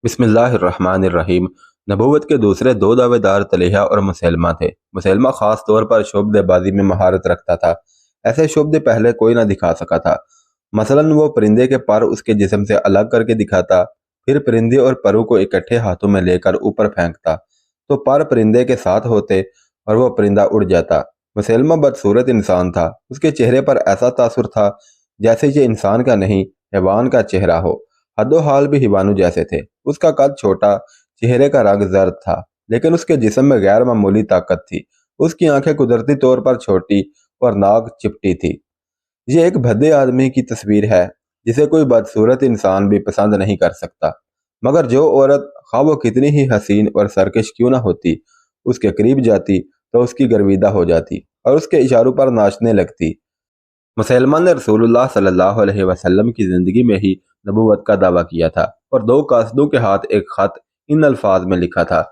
بسم اللہ الرحمن الرحیم۔ نبوت کے دوسرے دو دعویدار طلحہ اور مسیلمہ تھے۔ مسیلمہ خاص طور پر شعبدے بازی میں مہارت رکھتا تھا۔ ایسے شعبدے پہلے کوئی نہ دکھا سکا تھا۔ مثلاً وہ پرندے کے پر اس کے جسم سے الگ کر کے دکھاتا، پھر پرندے اور پروں کو اکٹھے ہاتھوں میں لے کر اوپر پھینکتا تو پر پرندے کے ساتھ ہوتے اور وہ پرندہ اڑ جاتا۔ مسیلمہ بدصورت انسان تھا۔ اس کے چہرے پر ایسا تاثر تھا جیسے یہ انسان کا نہیں، حیوان کا چہرہ ہو۔ حد و حال بھی حیوانوں جیسے تھے۔ اس کا قد چھوٹا، چہرے کا رنگ زرد تھا، لیکن اس کے جسم میں غیر معمولی طاقت تھی۔ اس کی آنکھیں قدرتی طور پر چھوٹی اور ناک چپٹی تھی۔ یہ ایک بھدے آدمی کی تصویر ہے جسے کوئی بدصورت انسان بھی پسند نہیں کر سکتا، مگر جو عورت خواہ وہ کتنی ہی حسین اور سرکش کیوں نہ ہوتی، اس کے قریب جاتی تو اس کی گرویدہ ہو جاتی اور اس کے اشاروں پر ناچنے لگتی۔ مسیلمہ نے رسول اللہ صلی اللہ علیہ وسلم کی زندگی میں ہی نبوت کا دعویٰ کیا تھا اور دو قاصدوں کے ہاتھ ایک خط ان الفاظ میں لکھا تھا: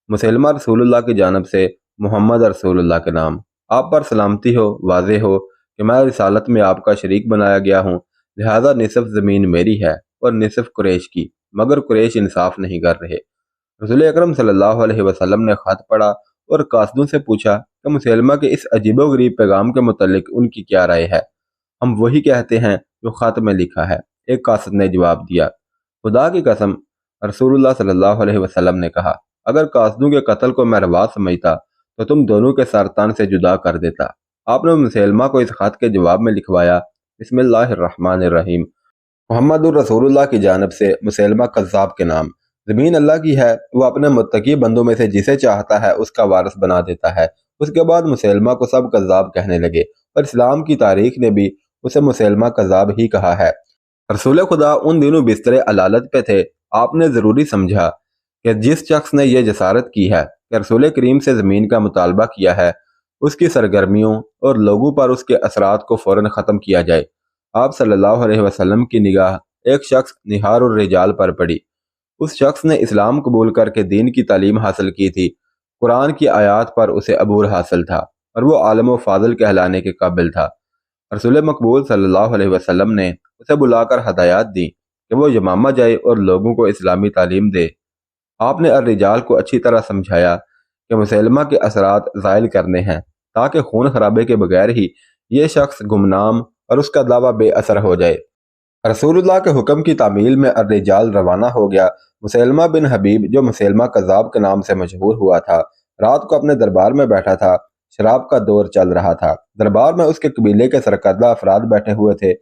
مسیلمہ رسول اللہ کی جانب سے، محمد رسول اللہ کے نام، آپ پر سلامتی ہو، واضح ہو کہ میں رسالت میں آپ کا شریک بنایا گیا ہوں، لہذا نصف زمین میری ہے اور نصف قریش کی، مگر قریش انصاف نہیں کر رہے۔ رسول اکرم صلی اللہ علیہ وسلم نے خط پڑھا اور قاصدوں سے پوچھا کہ مسیلمہ کے اس عجیب و غریب پیغام کے متعلق ان کی کیا رائے ہے۔ ہم وہی کہتے ہیں جو خط میں لکھا ہے، ایک قاصد نے جواب دیا۔ خدا کی قسم، رسول اللہ صلی اللہ علیہ وسلم نے کہا، اگر قاصدوں کے قتل کو میں روا سمجھتا تو تم دونوں کے سر تن سے جدا کر دیتا۔ آپ نے مسیلمہ کو اس خط کے جواب میں لکھوایا: بسم اللہ الرحمن الرحیم، محمد الرسول اللہ کی جانب سے، مسیلمہ کذاب کے نام، زمین اللہ کی ہے، وہ اپنے متقی بندوں میں سے جسے چاہتا ہے اس کا وارث بنا دیتا ہے۔ اس کے بعد مسیلمہ کو سب کذاب کہنے لگے اور اسلام کی تاریخ نے بھی اسے مسیلمہ کذاب ہی کہا ہے۔ رسول خدا ان دنوں بستر علالت پہ تھے۔ آپ نے ضروری سمجھا کہ جس شخص نے یہ جسارت کی ہے کہ رسول کریم سے زمین کا مطالبہ کیا ہے، اس کی سرگرمیوں اور لوگوں پر اس کے اثرات کو فوراً ختم کیا جائے۔ آپ صلی اللہ علیہ وسلم کی نگاہ ایک شخص نہار الرجال پر پڑی۔ اس شخص نے اسلام قبول کر کے دین کی تعلیم حاصل کی تھی، قرآن کی آیات پر اسے عبور حاصل تھا اور وہ عالم و فاضل کہلانے کے قابل تھا۔ رسول مقبول صلی اللہ علیہ وسلم نے اسے بلا کر ہدایات دی کہ وہ یمامہ جائے اور لوگوں کو اسلامی تعلیم دے۔ آپ نے الرجال کو اچھی طرح سمجھایا کہ مسیلمہ کے اثرات زائل کرنے ہیں تاکہ خون خرابے کے بغیر ہی یہ شخص گمنام اور اس کا دعویٰ بے اثر ہو جائے۔ رسول اللہ کے حکم کی تعمیل میں الرجال روانہ ہو گیا۔ مسیلمہ بن حبیب، جو مسیلمہ کذاب کے نام سے مشہور ہوا تھا، رات کو اپنے دربار میں بیٹھا تھا۔ شراب کا دور چل رہا تھا۔ دربار میں اس کے قبیلے کے سرکردہ افراد بیٹھے ہوئے تھے۔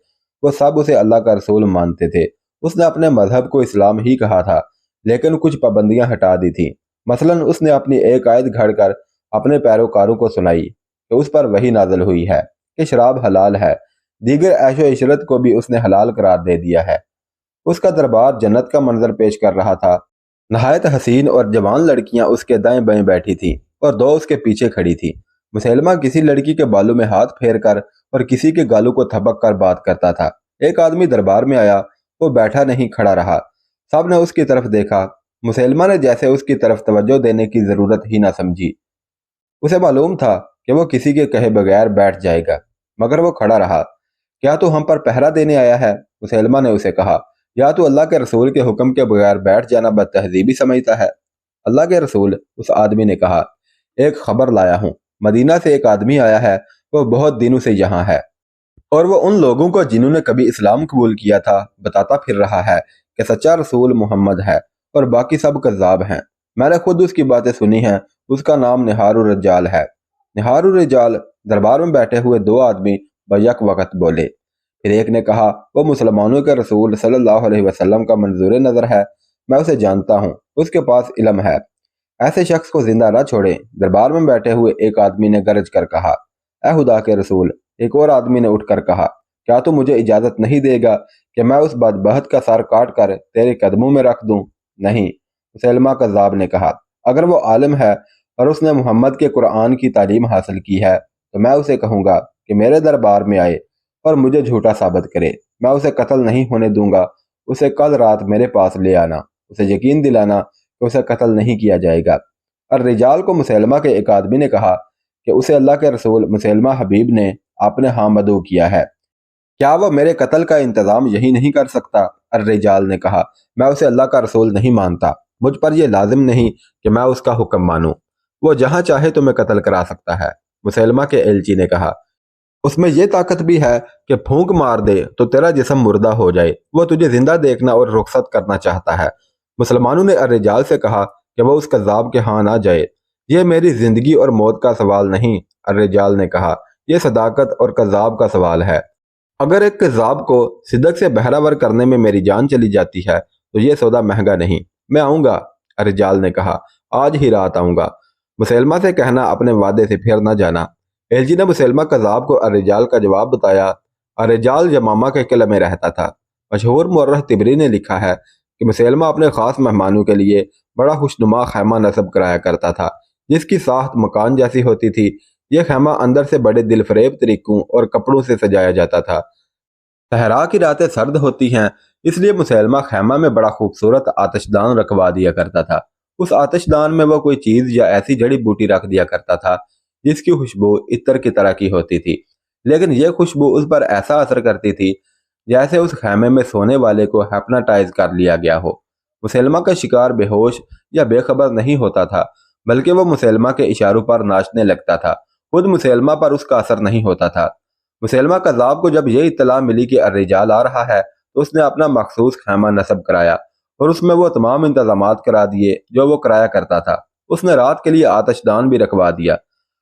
وہ سب اسے اللہ کا رسول مانتے تھے۔ اس نے اپنے مذہب کو اسلام ہی کہا تھا، لیکن کچھ پابندیاں ہٹا دی تھیں۔ مثلاً اس نے اپنی ایک آیت گھڑ کر اپنے پیروکاروں کو سنائی کہ اس پر وحی نازل ہوئی ہے کہ شراب حلال ہے۔ دیگر عیش و عشرت کو بھی اس نے حلال قرار دے دیا ہے۔ اس کا دربار جنت کا منظر پیش کر رہا تھا۔ نہایت حسین اور جوان لڑکیاں اس کے دائیں بائیں بیٹھی تھیں اور دو اس کے پیچھے کھڑی تھیں۔ مسیلمہ کسی لڑکی کے بالوں میں ہاتھ پھیر کر اور کسی کے گالوں کو تھپک کر بات کرتا تھا۔ ایک آدمی دربار میں آیا، وہ بیٹھا نہیں، کھڑا رہا۔ سب نے اس کی طرف دیکھا۔ مسیلمہ نے جیسے اس کی طرف توجہ دینے کی ضرورت ہی نہ سمجھی۔ اسے معلوم تھا کہ وہ کسی کے کہے بغیر بیٹھ جائے گا، مگر وہ کھڑا رہا۔ کیا تو ہم پر پہرا دینے آیا ہے؟ مسیلمہ نے اسے کہا۔ یا تو اللہ کے رسول کے حکم کے بغیر بیٹھ جانا بدتہذیبی سمجھتا ہے؟ اللہ کے رسول، اس آدمی نے کہا، ایک خبر لایا ہوں۔ مدینہ سے ایک آدمی آیا ہے، وہ بہت دنوں سے یہاں ہے، اور وہ ان لوگوں کو جنہوں نے کبھی اسلام قبول کیا تھا بتاتا پھر رہا ہے کہ سچا رسول محمد ہے اور باقی سب کذاب ہیں۔ میں نے خود اس کی باتیں سنی ہیں۔ اس کا نام نہار الرجال ہے۔ نہار الرجال، دربار میں بیٹھے ہوئے دو آدمی بیک وقت بولے۔ پھر ایک نے کہا، وہ مسلمانوں کے رسول صلی اللہ علیہ وسلم کا منظور نظر ہے، میں اسے جانتا ہوں، اس کے پاس علم ہے، ایسے شخص کو زندہ نہ چھوڑیں۔ دربار میں بیٹھے ہوئے ایک آدمی نے گرج کر کہا، اے خدا کے رسول۔ ایک اور آدمی نے اٹھ کر کہا، کیا تو مجھے اجازت نہیں دے گا کہ میں اس بدبخت کا سر کاٹ کر تیرے قدموں میں رکھ دوں؟ نہیں، مسیلمہ کذاب نے کہا، اگر وہ عالم ہے اور اس نے محمد کے قرآن کی تعلیم حاصل کی ہے تو میں اسے کہوں گا کہ میرے دربار میں آئے اور مجھے جھوٹا ثابت کرے۔ میں اسے قتل نہیں ہونے دوں گا۔ اسے کل رات میرے پاس لے آنا، اسے یقین دلانا کہ اسے قتل نہیں کیا جائے گا۔ الرجال کو مسیلمہ کے ایک آدمی نے کہا کہ اسے اللہ کے رسول مسیلمہ حبیب نے اپنے ہاں مدعو کیا ہے، کیا وہ میرے قتل کا انتظام یہی نہیں کر سکتا؟ الرجال نے کہا، میں اسے اللہ کا رسول نہیں مانتا، مجھ پر یہ لازم نہیں کہ میں اس کا حکم مانوں، وہ جہاں چاہے تمہیں قتل کرا سکتا ہے۔ مسیلمہ کے ایلچی نے کہا، اس میں یہ طاقت بھی ہے کہ پھونک مار دے تو تیرا جسم مردہ ہو جائے، وہ تجھے زندہ دیکھنا اور رخصت کرنا چاہتا ہے۔ مسلمانوں نے الرجال سے کہا کہ وہ اس کذاب کے ہاں نہ جائے، یہ میری زندگی اور موت کا سوال نہیں۔ الرجال نے کہا، یہ صداقت اور کذاب کا سوال ہے، اگر ایک کذاب کو صدق سے بہراور کرنے میں میری جان چلی جاتی ہے تو یہ سودا مہنگا نہیں۔ میں آؤں گا، الرجال نے کہا، آج ہی رات آؤں گا۔ مسیلمہ سے کہنا اپنے وعدے سے پھر نہ جانا۔ ایلچی نے مسیلمہ کذاب کو الرجال کا جواب بتایا۔ الرجال یمامہ کے قلعے میں رہتا تھا۔ مشہور مورخ طبری نے لکھا ہے کہ مسیلمہ اپنے خاص مہمانوں کے لیے بڑا خوشنما خیمہ نصب کرایا کرتا تھا، جس کی ساخت مکان جیسی ہوتی تھی۔ یہ خیمہ اندر سے بڑے دل فریب طریقوں اور کپڑوں سے سجایا جاتا تھا۔ صحرا کی راتیں سرد ہوتی ہیں، اس لیے مسیلمہ خیمہ میں بڑا خوبصورت آتش دان رکھوا دیا کرتا تھا۔ اس آتش دان میں وہ کوئی چیز یا ایسی جڑی بوٹی رکھ دیا کرتا تھا جس کی خوشبو عطر کی طرح کی ہوتی تھی، لیکن یہ خوشبو اس پر ایسا اثر کرتی تھی جیسے اس خیمے میں سونے والے کو ہیپناٹائز کر لیا گیا ہو۔ مسیلمہ کا شکار بے ہوش یا بے خبر نہیں ہوتا تھا، بلکہ وہ مسیلمہ کے اشاروں پر ناچنے لگتا تھا، خود مسیلمہ پر اس کا اثر نہیں ہوتا تھا۔ مسیلمہ کذاب کو جب یہ اطلاع ملی کہ الرجال آ رہا ہے تو اس نے اپنا مخصوص خیمہ نصب کرایا اور اس میں وہ تمام انتظامات کرا دیے جو وہ کرایا کرتا تھا۔ اس نے رات کے لیے آتش دان بھی رکھوا دیا۔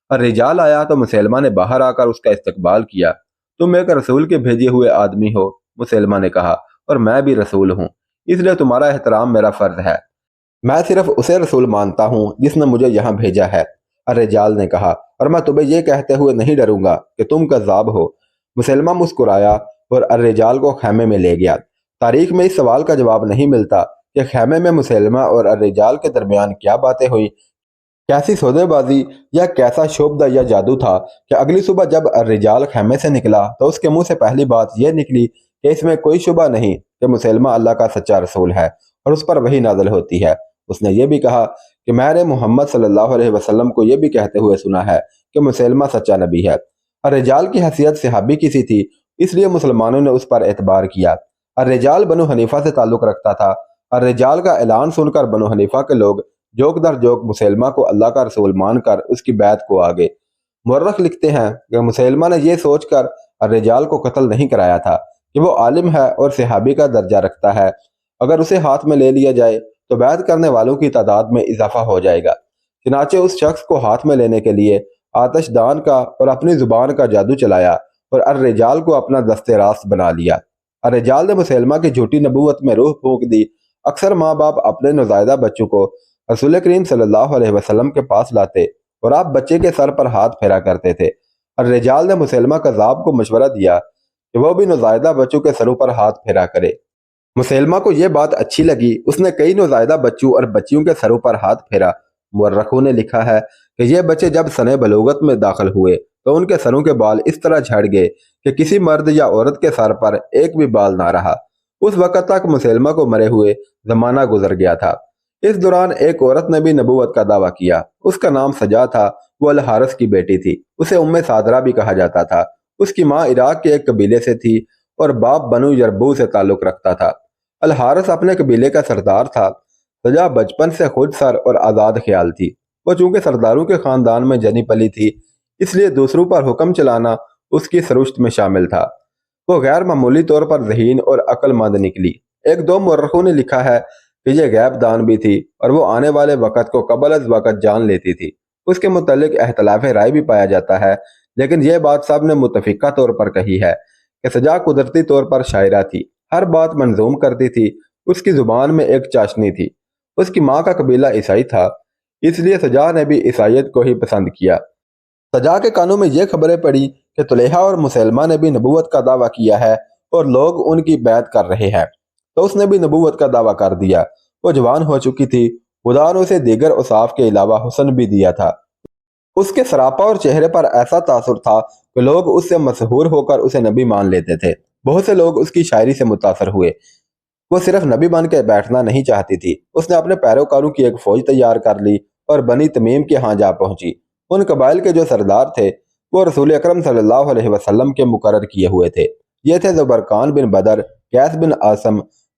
الرجال آیا تو مسیلمہ نے باہر آ کر اس کا استقبال کیا۔ تم ایک رسول کے بھیجے ہوئے آدمی ہو، مسیلمہ نے کہا، اور میں بھی رسول ہوں، اس لیے تمہارا احترام میرا فرض ہے۔ میں صرف اسے رسول مانتا ہوں جس نے مجھے یہاں بھیجا ہے، الرجال نے کہا، اور میں تمہیں یہ کہتے ہوئے نہیں ڈروں گا کہ تم کذاب ہو۔ مسیلمہ مسکرایا اور الرجال کو خیمے میں لے گیا۔ تاریخ میں اس سوال کا جواب نہیں ملتا کہ خیمے میں مسیلمہ اور الرجال کے درمیان کیا باتیں ہوئی، کیسی سودے بازی یا کیسا شعبدہ یا جادو تھا کہ اگلی صبح جب الرجال خیمے سے نکلا تو اس کے منہ سے پہلی بات یہ نکلی کہ اس میں کوئی شبہ نہیں کہ مسیلمہ اللہ کا سچا رسول ہے اور اس پر وحی نازل ہوتی ہے۔ اس نے یہ بھی کہا کہ میں نے محمد صلی اللہ علیہ وسلم کو یہ بھی کہتے ہوئے سنا ہے کہ مسیلمہ سچا نبی ہے۔ الرجال کی حیثیت صحابی کی سی تھی، اس لیے مسلمانوں نے اس پر اعتبار کیا۔ الرجال بنو حنیفہ سے تعلق رکھتا تھا۔ الرجال کا اعلان سن کر بنو حنیفہ کے لوگ جوک در جوک مسیلمہ کو اللہ کا رسول مان کر اس کی بیعت کو آگے۔ مورخ لکھتے ہیں کہ مسیلمہ نے یہ سوچ کر الرجال کو قتل نہیں کرایا تھا کہ وہ عالم ہے اور صحابی کا درجہ رکھتا ہے، اگر اسے ہاتھ میں لے لیا جائے تو بیعت کرنے والوں کی تعداد میں اضافہ ہو جائے گا۔ چنانچہ اس شخص کو ہاتھ میں لینے کے لیے آتش دان کا اور اپنی زبان کا جادو چلایا اور الرجال کو اپنا دست راست بنا لیا۔ الرجال نے مسیلمہ کی جھوٹی نبوت میں روح پھونک دی۔ اکثر ماں باپ اپنے نوزائیدہ بچوں کو رسول کریم صلی اللہ علیہ وسلم کے پاس لاتے اور آپ بچے کے سر پر ہاتھ پھیرا کرتے تھے۔ الرجال نے مسیلمہ کذاب کو مشورہ دیا کہ وہ بھی نوزائیدہ بچوں کے سروں پر ہاتھ پھیرا کرے۔ مسیلمہ کو یہ بات اچھی لگی، اس نے کئی نوزائیدہ بچوں اور بچیوں کے سروں پر ہاتھ پھیرا۔ مورخوں نے لکھا ہے کہ یہ بچے جب سن بلوغت میں داخل ہوئے تو ان کے سروں کے بال اس طرح جھڑ گئے کہ کسی مرد یا عورت کے سر پر ایک بھی بال نہ رہا۔ اس وقت تک مسیلمہ کو مرے ہوئے زمانہ گزر گیا تھا۔ اس دوران ایک عورت نے بھی نبوت کا دعویٰ کیا، اس کا نام سجا تھا، وہ الحارث کی بیٹی تھی، اسے ام صادرہ بھی کہا جاتا تھا۔ اس کی ماں عراق کے ایک قبیلے سے تھی اور باپ بنو یربوع سے تعلق رکھتا تھا۔ الحارث اپنے قبیلے کا سردار تھا۔ سجا بچپن سے خود سر اور آزاد خیال تھی۔ وہ چونکہ سرداروں کے خاندان میں جنی پلی تھی، اس لیے دوسروں پر حکم چلانا اس کی سرشت میں شامل تھا۔ وہ غیر معمولی طور پر ذہین اور عقل مند نکلی۔ ایک دو مورخوں نے لکھا ہے کہ یہ غیب دان بھی تھی اور وہ آنے والے وقت کو قبل از وقت جان لیتی تھی۔ اس کے متعلق اختلاف رائے بھی پایا جاتا ہے، لیکن یہ بات سب نے متفقہ طور پر کہی ہے کہ سجا قدرتی طور پر شاعرہ تھی، ہر بات منظوم کرتی تھی، اس کی زبان میں ایک چاشنی تھی۔ اس کی ماں کا قبیلہ عیسائی تھا، اس لیے سجا نے بھی عیسائیت کو ہی پسند کیا۔ سجا کے کانوں میں یہ خبریں پڑی کہ طلحہ اور مسیلمہ نے بھی نبوت کا دعویٰ کیا ہے اور لوگ ان کی بیعت کر رہے ہیں، تو اس نے بھی نبوت کا دعویٰ کر دیا۔ وہ جوان ہو چکی تھی، خدا نے اسے دیگر اوصاف کے علاوہ حسن بھی دیا تھا۔ اس کے سراپا اور چہرے پر ایسا تاثر تھا کہ لوگ اس سے مسحور ہو کر اسے نبی مان لیتے تھے۔ بہت سے لوگ اس کی شاعری سے متاثر ہوئے۔ وہ صرف نبی بن کے بیٹھنا نہیں چاہتی تھی، اس نے اپنے پیروکاروں کی ایک فوج تیار کر لی اور بنی تمیم کے ہاں جا پہنچی۔ ان قبائل کے جو سردار تھے وہ رسول اکرم صلی اللہ علیہ وسلم کے مقرر کیے ہوئے تھے۔ یہ تھے زبرقان بن بدر، قیس بن عاصم،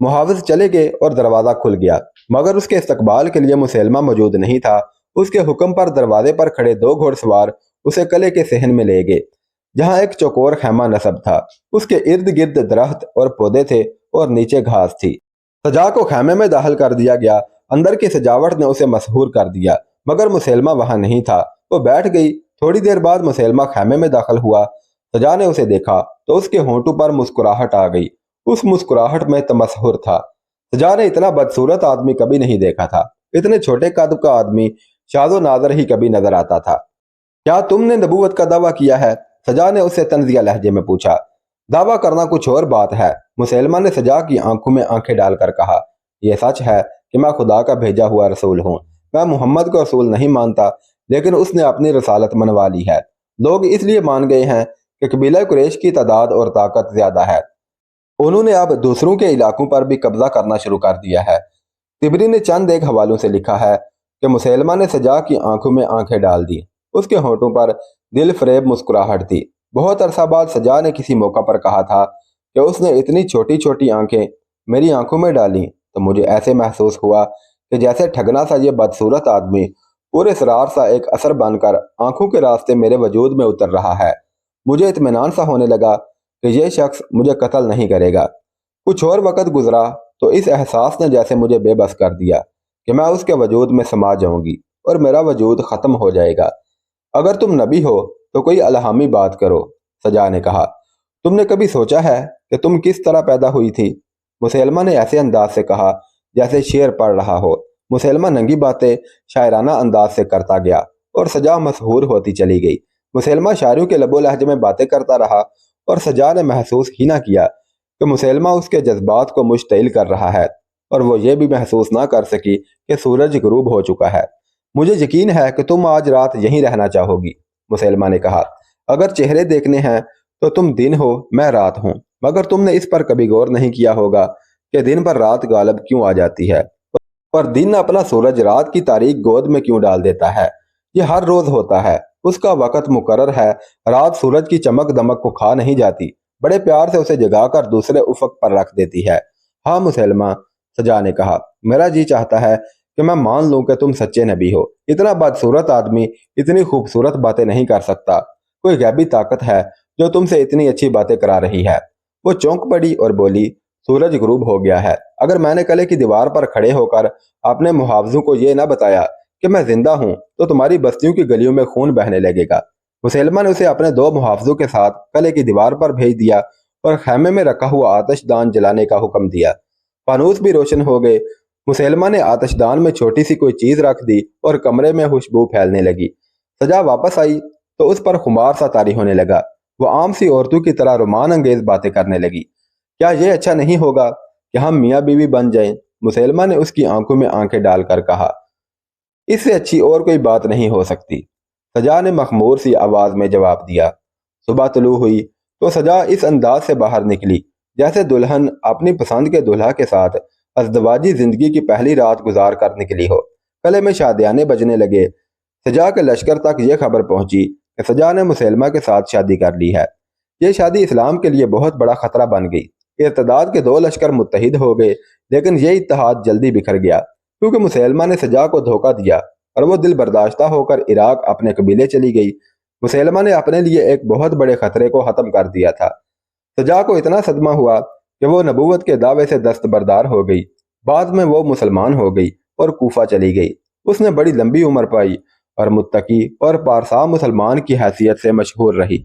محافظ چلے گئے اور دروازہ کھل گیا، مگر اس کے استقبال کے لیے مسلمہ موجود نہیں تھا۔ اس کے حکم پر دروازے پر کھڑے 2 گھوڑ سوار اسے قلعے کے صحن میں لے گئے، جہاں ایک چوکور خیمہ نصب تھا۔ اس کے ارد گرد درخت اور پودے تھے اور نیچے گھاس تھی۔ سجا کو خیمے میں داخل کر دیا گیا۔ اندر کی سجاوٹ نے اسے مسحور کر دیا، مگر مسلمہ وہاں نہیں تھا۔ وہ بیٹھ گئی۔ تھوڑی دیر بعد مسلمہ خیمے میں داخل ہوا۔ سجا نے اسے دیکھا تو اس کے ہونٹوں پر مسکراہٹ آ گئی۔ اس مسکراہٹ میں تمسحر تھا۔ سجا نے اتنا بدصورت آدمی کبھی نہیں دیکھا تھا۔ اتنے چھوٹے قد کا آدمی شاذ و نادر ہی کبھی نظر آتا تھا۔ کیا تم نے نبوت کا دعویٰ کیا ہے؟ سجا نے اسے طنزیہ لہجے میں پوچھا۔ دعویٰ کرنا کچھ اور بات ہے، مسلمہ نے سجا کی آنکھوں میں آنکھیں ڈال کر کہا۔ یہ سچ ہے کہ میں خدا کا بھیجا ہوا رسول ہوں۔ میں محمد کو رسول نہیں مانتا، لیکن اس نے اپنی رسالت منوا لی ہے۔ لوگ اس لیے مان گئے ہیں کہ قبیلہ قریش کی تعداد اور طاقت زیادہ ہے۔ انہوں نے اب دوسروں کے علاقوں پر بھی قبضہ کرنا شروع کر دیا ہے۔ طبری نے چند ایک حوالوں سے لکھا ہے کہ مسلمہ نے سجا کی آنکھوں میں آنکھیں ڈال دی۔ اس کے ہونٹوں پر دل فریب مسکراہٹ تھی۔ بہت عرصہ بعد سجا نے کسی موقع پر کہا تھا کہ اس نے اتنی چھوٹی چھوٹی آنکھیں میری آنکھوں میں ڈالیں تو مجھے ایسے محسوس ہوا کہ جیسے ٹھگنا سا یہ بدصورت آدمی پورے سرار سا ایک اثر بن کر آنکھوں کے راستے میرے وجود میں اتر رہا ہے۔ مجھے اطمینان سا ہونے لگا کہ یہ شخص مجھے قتل نہیں کرے گا۔ کچھ اور وقت گزرا تو اس احساس نے جیسے مجھے بے بس کر دیا کہ میں اس کے وجود میں سما جاؤں گی اور میرا وجود ختم ہو جائے گا۔ اگر تم نبی ہو تو کوئی الہامی بات کرو، سجا نے کہا۔ تم نے کبھی سوچا ہے کہ تم کس طرح پیدا ہوئی تھی؟ مسلمہ نے ایسے انداز سے کہا جیسے شعر پڑھ رہا ہو۔ مسلمہ ننگی باتیں شاعرانہ انداز سے کرتا گیا اور سجا مسحور ہوتی چلی گئی۔ مسلمہ شاعریوں کے لب و لہجے میں باتیں کرتا رہا اور سجا نے محسوس ہی نہ کیا کہ مسلمہ اس کے جذبات کو مشتعل کر رہا ہے، اور وہ یہ بھی محسوس نہ کر سکی کہ سورج غروب ہو چکا ہے۔ مجھے یقین ہے کہ تم آج رات یہیں رہنا چاہو گی، مسلمہ نے کہا۔ اگر چہرے دیکھنے ہیں تو تم دن ہو، میں رات ہوں، مگر تم نے اس پر کبھی غور نہیں کیا ہوگا کہ دن پر رات غالب کیوں آ جاتی ہے اور دن اپنا سورج رات کی تاریک گود میں کیوں ڈال دیتا ہے۔ یہ ہر روز ہوتا ہے، اس کا وقت مقرر ہے۔ رات سورج کی چمک دمک کو کھا نہیں جاتی، بڑے پیار سے اسے جگا کر دوسرے افق پر رکھ دیتی ہے۔ ہاں مسلمہ، سجا نے کہا، میرا جی چاہتا ہے کہ میں مان لوں کہ تم سچے نبی ہو۔ اتنا بدصورت آدمی اتنی خوبصورت باتیں نہیں کر سکتا۔ کوئی غیبی طاقت ہے جو تم سے اتنی اچھی باتیں کرا رہی ہے۔ وہ چونک پڑی اور بولی، سورج غروب ہو گیا ہے۔ اگر میں نے قلعے کی دیوار پر کھڑے ہو کر اپنے محافظوں کو یہ نہ بتایا کہ میں زندہ ہوں تو تمہاری بستیوں کی گلیوں میں خون بہنے لگے گا۔ مسلمہ نے اسے اپنے 2 محافظوں کے ساتھ قلعے کی دیوار پر بھیج دیا اور خیمے میں رکھا ہوا آتش دان جلانے کا حکم دیا۔ فانوس بھی روشن ہو گئے۔ مسلمہ نے آتش دان میں چھوٹی سی کوئی چیز رکھ دی اور کمرے میں خوشبو پھیلنے لگی۔ سجا واپس آئی تو اس پر خمار سا طاری ہونے لگا۔ وہ عام سی عورتوں کی طرح رومان انگیز باتیں کرنے لگی۔ کیا یہ اچھا نہیں ہوگا کہ ہم میاں بیوی بن جائیں؟ مسلمہ نے اس کی آنکھوں میں آنکھیں ڈال کر کہا۔ اس سے اچھی اور کوئی بات نہیں ہو سکتی، سجا نے مخمور سی آواز میں جواب دیا۔ صبح طلوع ہوئی تو سجا اس انداز سے باہر نکلی جیسے دلہن اپنی پسند کے دولہا کے ساتھ ازدواجی زندگی کی پہلی رات گزار کر نکلی ہو۔ قلعے میں شادیانے بجنے لگے۔ سجا کے لشکر تک یہ خبر پہنچی کہ سجا نے مسلمہ کے ساتھ شادی کر لی ہے۔ یہ شادی اسلام کے لیے بہت بڑا خطرہ بن گئی۔ ارتداد کے 2 لشکر متحد ہو گئے، لیکن یہ اتحاد جلدی بکھر گیا کیونکہ مسلمہ نے سجا کو دھوکہ دیا اور وہ دل برداشتہ ہو کر عراق اپنے قبیلے چلی گئی۔ مسلمہ نے اپنے لیے ایک بہت بڑے خطرے کو ختم کر دیا تھا۔ سجا کو اتنا صدمہ ہوا کہ وہ نبوت کے دعوے سے دستبردار ہو گئی۔ بعد میں وہ مسلمان ہو گئی اور کوفہ چلی گئی۔ اس نے بڑی لمبی عمر پائی اور متقی اور پارسا مسلمان کی حیثیت سے مشہور رہی۔